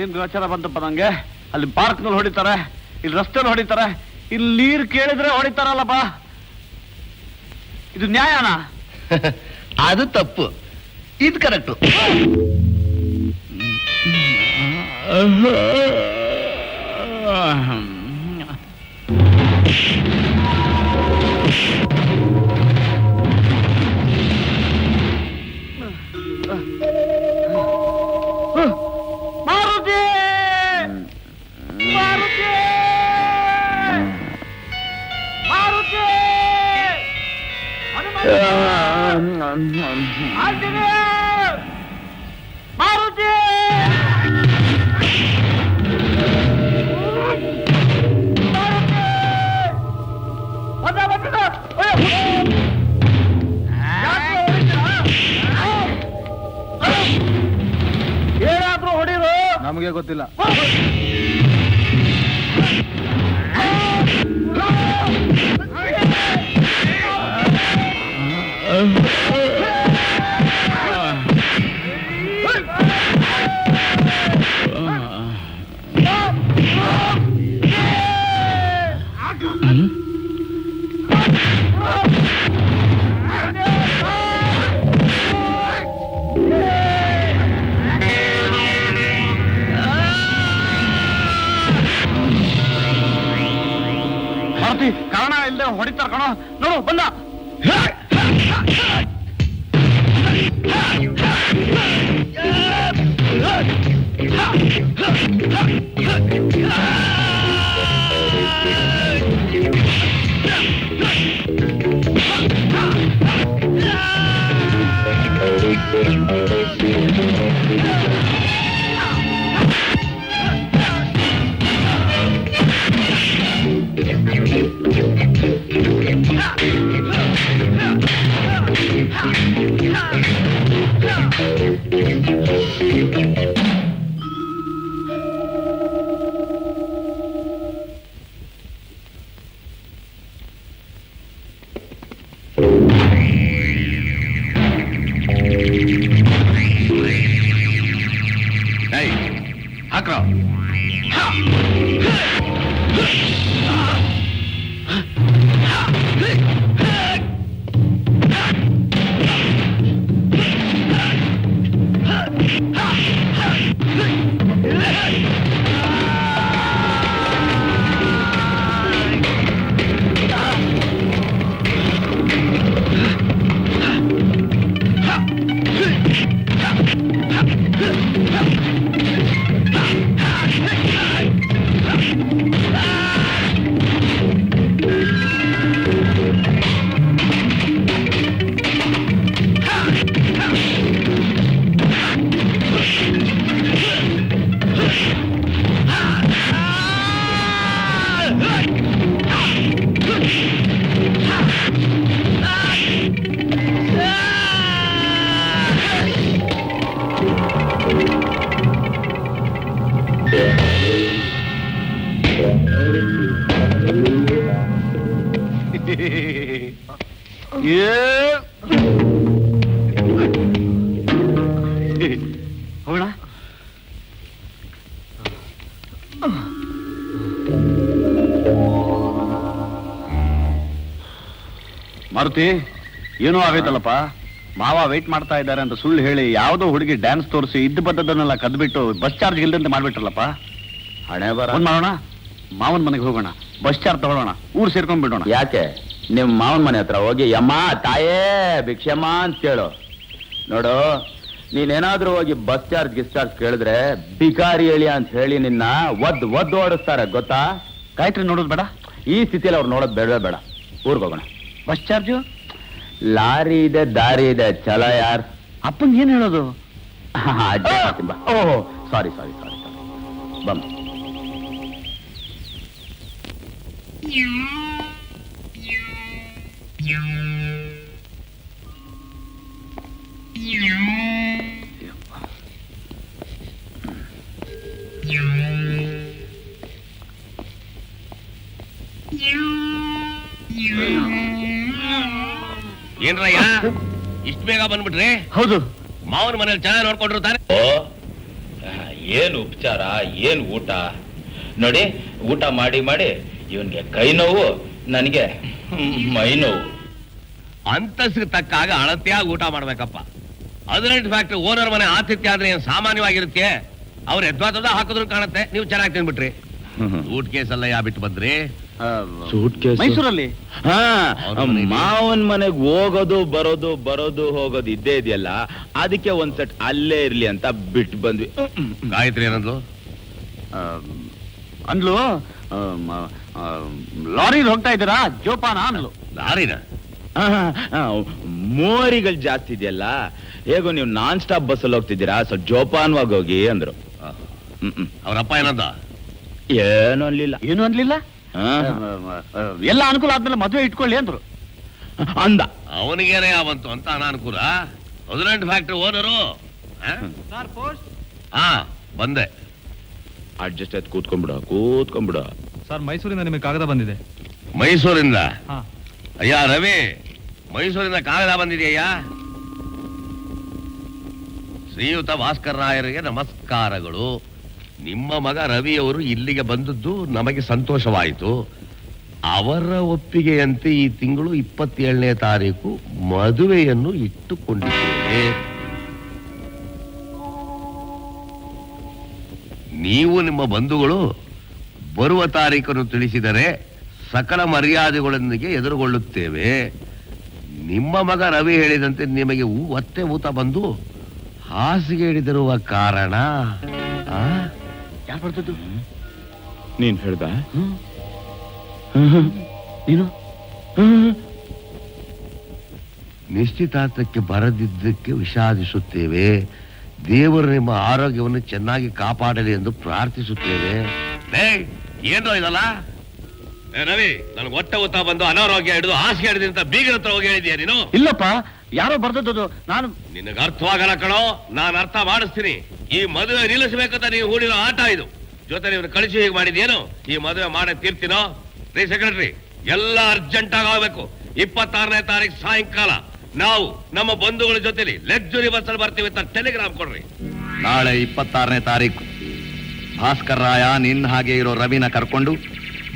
ಏನ್ ಗೋಚರ ಬಂತಪ್ಪ ನಂಗೆ. ಅಲ್ಲಿ ಪಾರ್ಕ್ನಲ್ಲಿ ಹೊಡಿತಾರೆ, ಇಲ್ಲಿ ರಸ್ತೆಯಲ್ಲಿ ಹೊಡಿತಾರೆ, ಇಲ್ಲಿ ನೀರು ಕೇಳಿದ್ರೆ ಹೊಡಿತಾರಲ್ಲಪ್ಪ. ಇದು ನ್ಯಾಯನ? ಅದು ತಪ್ಪು, ಇದು ಕರೆಕ್ಟು. ಏನಾದ್ರೂ ಹೊಡಿರು, ನಮಗೆ ಗೊತ್ತಿಲ್ಲ. ಕಾರಣ ಇಲ್ಲದೆ ಹೊಡಿತಾರ ಕಣೋ. ನೋಡು ಬಂದ. ಹಾಕ್ರ ಹೋಗೋಣ. ಮಾರುತಿ, ಏನೋ ಆಗೈತಲ್ಲಪ್ಪ. ಮಾವ ವೆಯ್ಟ್ ಮಾಡ್ತಾ ಇದ್ದಾರೆ ಅಂತ ಸುಳ್ಳು ಹೇಳಿ ಯಾವುದೋ ಹುಡುಗಿ ಡ್ಯಾನ್ಸ್ ತೋರಿಸಿ ಇದ್ದು ಬದ್ದದನ್ನೆಲ್ಲ ಕದ್ಬಿಟ್ಟು ಬಸ್ ಚಾರ್ಜ್ ಇಲ್ದಂತೆ ಮಾಡ್ಬಿಟ್ರಲ್ಲಪ್ಪ. ಹಣೆ ಬರ ಮಾಡೋಣ, ಮಾವನ್ ಮನೆಗೆ ಹೋಗೋಣ, ಬಸ್ ಚಾರ್ಜ್ ತಗೊಳ್ಳೋಣ, ಊರು ಸೇರ್ಕೊಂಡ್ ಬಿಡೋಣ. ಯಾಕೆ ನಿಮ್ ಮಾವನ್ ಮನೆ ಹತ್ರ ಹೋಗಿ ಯಮ್ಮ ತಾಯೇ ಭಿಕ್ಷಮ್ಮ ಅಂತ ಕೇಳು. ನೋಡು, ನೀನೇನಾದ್ರೂ ಹೋಗಿ ಬಸ್ ಚಾರ್ಜ್ ಕೇಳಿದ್ರೆ ಬಿಕಾರಿ ಹೇಳಿ ಅಂತ ಹೇಳಿ ನಿನ್ನ ಒದ್ದು ಓಡಿಸ್ತಾರೆ, ಗೊತ್ತಾ? ಗಾಯತ್ರಿ ನೋಡೋದು ಬೇಡ, ಈ ಸ್ಥಿತಿಯಲ್ಲಿ ಅವ್ರು ನೋಡೋದು ಬೇಡವೇ ಬೇಡ. ಊರ್ಗ್ ಹೋಗೋಣ. ಬಸ್ ಚಾರ್ಜು ಲಾರಿ ಇದೆ, ದಾರಿ ಇದೆ, ಚಲ ಯಾರ್ ಅಪ್ಪಂಗೆ ಏನ್ ಹೇಳೋದು? ಓಹ್ ಸಾರಿ ಬಮ್ಮ. ಏನ್ರಯ್ಯ ಇಷ್ಟು ಬೇಗ ಬಂದ್ಬಿಟ್ರಿ? ಹೌದು, ಮಾವನ ಮನೇಲಿ ಚೆನ್ನಾಗಿ ನೋಡ್ಕೊಂಡಿರ್ತಾರೆ. ಏನ್ ಉಪಚಾರ, ಏನ್ ಊಟ ನೋಡಿ. ಊಟ ಮಾಡಿ ಮಾಡಿ ಇವನ್ಗೆ ಕೈ ನೋವು, ನನಗೆ ಮೈ ನೋವು. ಅಂತಸ್ತಿಗೆ ತಕ್ಕಾಗ ಅಳತೆಯಾಗಿ ಊಟ ಮಾಡ್ಬೇಕಪ್ಪ. 18 ಫ್ಯಾಕ್ಟ್ರಿ ಓನರ್ ಮನೆ ಆತಿಥ್ಯ ಆದ್ರೆ ಏನ್ ಸಾಮಾನ್ಯವಾಗಿರುತ್ತೆ? ಅವ್ರು ಎದ್ವಾತದ ಹಾಕಿದ್ರು ಕಾಣತ್ತೆ, ನೀವು ಚೆನ್ನಾಗಿ ತಿನ್ಬಿಟ್ರಿ. ಸೂಟ್ ಕೇಸ್ ಎಲ್ಲ ಯಾ ಬಿಟ್ಟು ಬಂದ್ರಿ? ಮೈಸೂರಲ್ಲಿ ಮಾವನ್ ಮನೆಗ್ ಹೋಗೋದು ಬರೋದು ಹೋಗೋದು ಇದ್ದೇ ಇದೆಯಲ್ಲ, ಅದಕ್ಕೆ ಒಂದ್ ಸೆಟ್ ಅಲ್ಲೇ ಇರ್ಲಿ ಅಂತ ಬಿಟ್ಟು ಬಂದ್ವಿ. ಗಾಯತ್ರಿ ಏನಂದ್ಲು? ಅಂದ್ಲು ಲಾರಿಲಿ ಹೋಗ್ತಾ ಇದ್ದೀರಾ ಜೋಪಾನ ಅಂದ್ಲು. ಲಾರಿನ? ಮೋರಿಗಳು ಜಾಸ್ತಿ ಇದೆಯಲ್ಲ, ಹೇಗೋ ನೀವು ನಾನ್ ಸ್ಟಾಪ್ ಬಸ್ಸಲ್ಲಿ ಹೋಗ್ತಿದ್ದೀರಾ, ಸ್ವಲ್ಪ ಜೋಪಾನವಾಗಿ ಹೋಗಿ ಅಂದ್ರು. ಅವ್ರಪ್ಪ ಏನಂದ? ಏನು ಅನ್ಲಿಲ್ಲ. ಏನು ಅನ್ಲಿಲ್ಲ. ಎಲ್ಲ ಅನುಕೂಲ ಆದ್ಮೇಲೆ ಮದುವೆ ಇಟ್ಕೊಳ್ಳಿ ಅಂದ್ರು. ಅಂದ. ಅವನಿಗೇನೇ ಯಾವಂತು ಅಂತ ಅನಾನುಕೂಲ. 18 ಫ್ಯಾಕ್ಟ್ರಿ ಓನರು. ಹಾ ಬಂದೆ. ಅಡ್ಜಸ್ಟ್ ಆಯ್ತು, ಕೂತ್ಕೊಂಡ್ಬಿಡ. ಸರ್, ಮೈಸೂರಿಂದ ನಿಮಗೆ ಕಾಗದ ಬಂದಿದೆ. ಮೈಸೂರಿಂದ? ಹಾ. ಅಯ್ಯ ರವಿ, ಮೈಸೂರಿಂದ ಕಾಗದ ಬಂದಿದೆಯಯ್ಯ. ಶ್ರೀಯುತ ಭಾಸ್ಕರ್ ರಾಯರಿಗೆ ನಮಸ್ಕಾರಗಳು. ನಿಮ್ಮ ಮಗ ರವಿಯವರು ಇಲ್ಲಿಗೆ ಬಂದದ್ದು ನಮಗೆ ಸಂತೋಷವಾಯಿತು. ಅವರ ಒಪ್ಪಿಗೆಯಂತೆ ಈ ತಿಂಗಳು 27ನೇ ತಾರೀಕು ಮದುವೆಯನ್ನು ಇಟ್ಟುಕೊಂಡಿದ್ದೇವೆ. ನೀವು ನಿಮ್ಮ ಬಂಧುಗಳು ಬರುವ ತಾರೀಖನ್ನು ತಿಳಿಸಿದರೆ ಸಕಲ ಮರ್ಯಾದೆಗಳೊಂದಿಗೆ ಎದುರುಗೊಳ್ಳುತ್ತೇವೆ. ನಿಮ್ಮ ಮಗ ರವಿ ಹೇಳಿದಂತೆ ನಿಮಗೆ ಒತ್ತೆ ಊತ ಬಂದು ಹಾಸಿಗೆ ಹಿಡಿದಿರುವ ಕಾರಣ ಯಾರು ಬರ್ತದ್ದು? ನೀನ್ ಹೇಳ್ದ? ನೀನು ನಿಶ್ಚಿತಾರ್ಥಕ್ಕೆ ಬರದಿದ್ದಕ್ಕೆ ವಿಷಾದಿಸುತ್ತೇವೆ. ದೇವರು ನಿಮ್ಮ ಆರೋಗ್ಯವನ್ನು ಚೆನ್ನಾಗಿ ಕಾಪಾಡಲಿ ಎಂದು ಪ್ರಾರ್ಥಿಸುತ್ತೇವೆ. ಏನೋ ಇದಲ್ಲ ರವಿ, ನನಗೆ ಹೊಟ್ಟೆ ಊತ ಬಂದು ಅನಾರೋಗ್ಯ ಹಿಡಿದು ಹಾಸಿಗೆ ಹಿಡಿದು ಅಂತ ಬೀಗರ ಹತ್ರ ಹೋಗಿ ಹೇಳಿದ್ಯಾ ನೀನು? ಇಲ್ಲಪ್ಪ, ಯಾರೋ ಬರ್ದದ್ದು. ನಾನು ನಿನಗೆ ಅರ್ಥವಾಗಲ್ಲ ಕಣೋ, ನಾನು ಅರ್ಥ ಮಾಡಿಸ್ತೀನಿ. ಈ ಮದುವೆ ನಿಲ್ಲಿಸಬೇಕಂತ ನೀವು ಹೂಡಿರೋ ಆಟ ಇದು. ಜೊತೆ ನೀವು ಕಳಿಸಿ ಹೀಗೆ ಮಾಡಿದ್ಯೇನು? ಈ ಮದುವೆ ಮಾಡೇ ತೀರ್ತೀನೋ? ರೀ ಸೆಕ್ರೆಟರಿ, ಎಲ್ಲ ಅರ್ಜೆಂಟ್ ಆಗಬೇಕು. 26ನೇ ತಾರೀಕು ಸಾಯಂಕಾಲ ನಾವು ನಮ್ಮ ಬಂಧುಗಳ ಜೊತೆಲಿ ಲಕ್ಸುರಿ ಬಸ್ಸಲ್ಲಿ ಬರ್ತೀವಿ ಅಂತ ಟೆಲಿಗ್ರಾಮ್ ಕೊಡ್ರಿ. ನಾಳೆ 26ನೇ ತಾರೀಕು ಭಾಸ್ಕರ್ ರಾಯ ನಿನ್ನ ಹಾಗೆ ಇರೋ ರವಿನ ಕರ್ಕೊಂಡು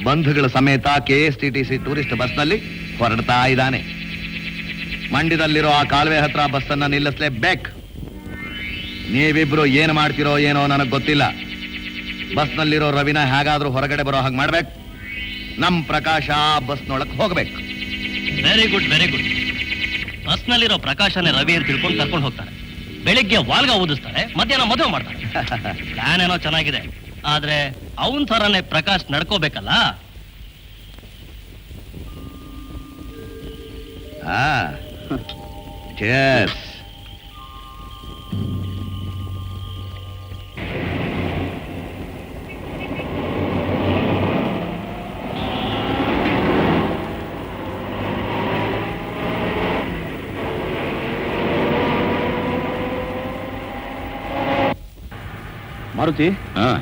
ಬಂಧುಗಳ ಸಮೇತ KSTTC ಟೂರಿಸ್ಟ್ ಬಸ್ನಲ್ಲಿ ಹೊರಡ್ತಾ ಇದ್ದಾನೆ. ಮಂಡ್ಯದಲ್ಲಿರೋ ಆ ಕಾಲುವೆ ಹತ್ರ ಬಸ್ಸನ್ನ ನಿಲ್ಲಿಸಲೇಬೇಕು. ನೀವಿಬ್ರು ಏನ್ ಮಾಡ್ತಿರೋ ಏನೋ ನನಗೆ ಗೊತ್ತಿಲ್ಲ. ಬಸ್ನಲ್ಲಿರೋ ರವಿನ ಹೇಗಾದ್ರೂ ಹೊರಗಡೆ ಬರೋ ಹಾಗೆ ಮಾಡ್ಬೇಕು. ನಮ್ ಪ್ರಕಾಶ ಬಸ್ನೊಳಕ್ ಹೋಗ್ಬೇಕು. Very good, very good. ಬಸ್ನಲ್ಲಿರೋ ಪ್ರಕಾಶನೇ ರವಿ ಅಂತ ತಿಳ್ಕೊಂಡು ಕರ್ಕೊಂಡು ಹೋಗ್ತಾರೆ. ಬೆಳಿಗ್ಗೆ ವಾಲ್ಗ ಓದಿಸ್ತಾರೆ, ಮಧ್ಯಾಹ್ನ ಮದುವೆ ಮಾಡ್ತಾರೆ. ಪ್ಲಾನ್ ಏನೋ ಚೆನ್ನಾಗಿದೆ, ಆದ್ರೆ ಅವನ್ ಥರನೇ ಪ್ರಕಾಶ್ ನಡ್ಕೋಬೇಕಲ್ಲ. Cheers.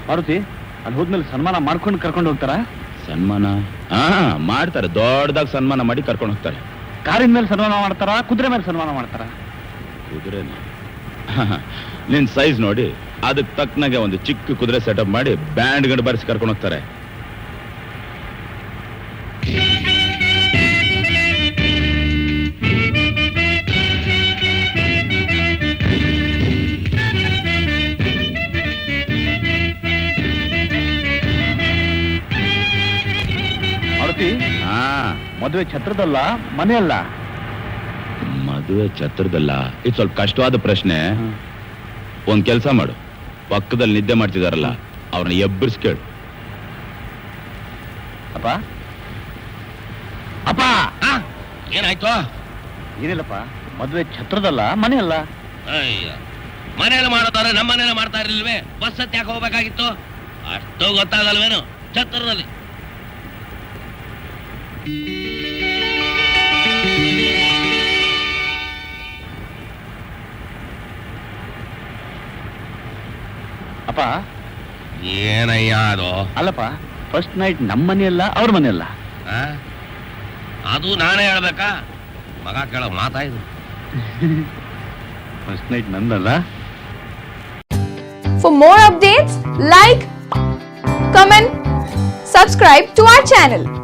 ಮಾರುತಿ, ಅಲ್ಲಿ ಹೋದ್ಮೇಲೆ ಸನ್ಮಾನ ಮಾಡ್ಕೊಂಡು ಕರ್ಕೊಂಡು ಹೋಗ್ತಾರ? ಸನ್ಮಾನ ಮಾಡ್ತಾರೆ, ದೊಡ್ಡದಾಗಿ ಸನ್ಮಾನ ಮಾಡಿ ಕರ್ಕೊಂಡು ಹೋಗ್ತಾರೆ. ಕಾರಿನ ಮೇಲೆ ಸನ್ಮಾನ ಮಾಡ್ತಾರ, ಕುದುರೆ ಮೇಲೆ ಸನ್ಮಾನ ಮಾಡ್ತಾರ? ಕುದುರೆನ? ನಿನ್ ಸೈಜ್ ನೋಡಿ ಅದಕ್ಕೆ ತಕ್ಕನಾಗೆ ಒಂದು ಚಿಕ್ಕ ಕುದುರೆ ಸೆಟಪ್ ಮಾಡಿ ಬ್ಯಾಂಡ್ ಗಂಡು ಬರ್ಸಿ ಕರ್ಕೊಂಡು ಹೋಗ್ತಾರೆ. ಮಾರುತಿ, ಮದುವೆ ಛತ್ರದಲ್ಲ, ಮನೆ ಅಲ್ಲ. ಮದುವೆ ಛತ್ರದಲ್ಲ, ಇದು ಸ್ವಲ್ಪ ಕಷ್ಟವಾದ ಪ್ರಶ್ನೆ. ಒಂದ್ ಕೆಲ್ಸ ಮಾಡು, ಪಕ್ಕದಲ್ಲಿ ನಿದ್ದೆ ಮಾಡ್ತಿದಾರಲ್ಲ ಅವ್ರನ್ನ ಎಬ್ಬರಿಸಿ ಕೇಳು. ಅಪ್ಪ ಅಪ್ಪ, ಏನಾಯ್ತು? ಏನಿಲ್ಲಪ್ಪ, ಮದುವೆ ಛತ್ರದಲ್ಲ, ಮನೆ ಅಲ್ಲ. ಅಯ್ಯ, ಮನೇಲಿ ಮಾಡೋದಾದ್ರೆ ನಮ್ಮ ಮನೇಲಿ ಮಾಡ್ತಾ ಇರ್ಲಿಲ್ವೇ? ಬಸ್ ಹತ್ತಿ ಯಾಕೆ ಹೋಗ್ಬೇಕಾಗಿತ್ತು? ಅಷ್ಟು ಗೊತ್ತಾಗಲ್ವೇನು? ಛತ್ರದಲ್ಲಿ. ಅಪ್ಪ, ಏನಯ್ಯ ಅದು? ಅಲ್ಲಪ್ಪ, ಫಸ್ಟ್ ನೈಟ್ ನಮ್ಮ ಮನೆಯಲ್ಲ, ಅವ್ರ ಮನೆಯಲ್ಲ. ಅದು ನಾನೇ ಹೇಳ್ಬೇಕಾ? ಮಗ ಕೇಳೋ ಮಾತಾ ಇದು. ಫಸ್ಟ್ ನೈಟ್ ನಂದಲ್ಲ. For more updates, like, comment, subscribe to our channel.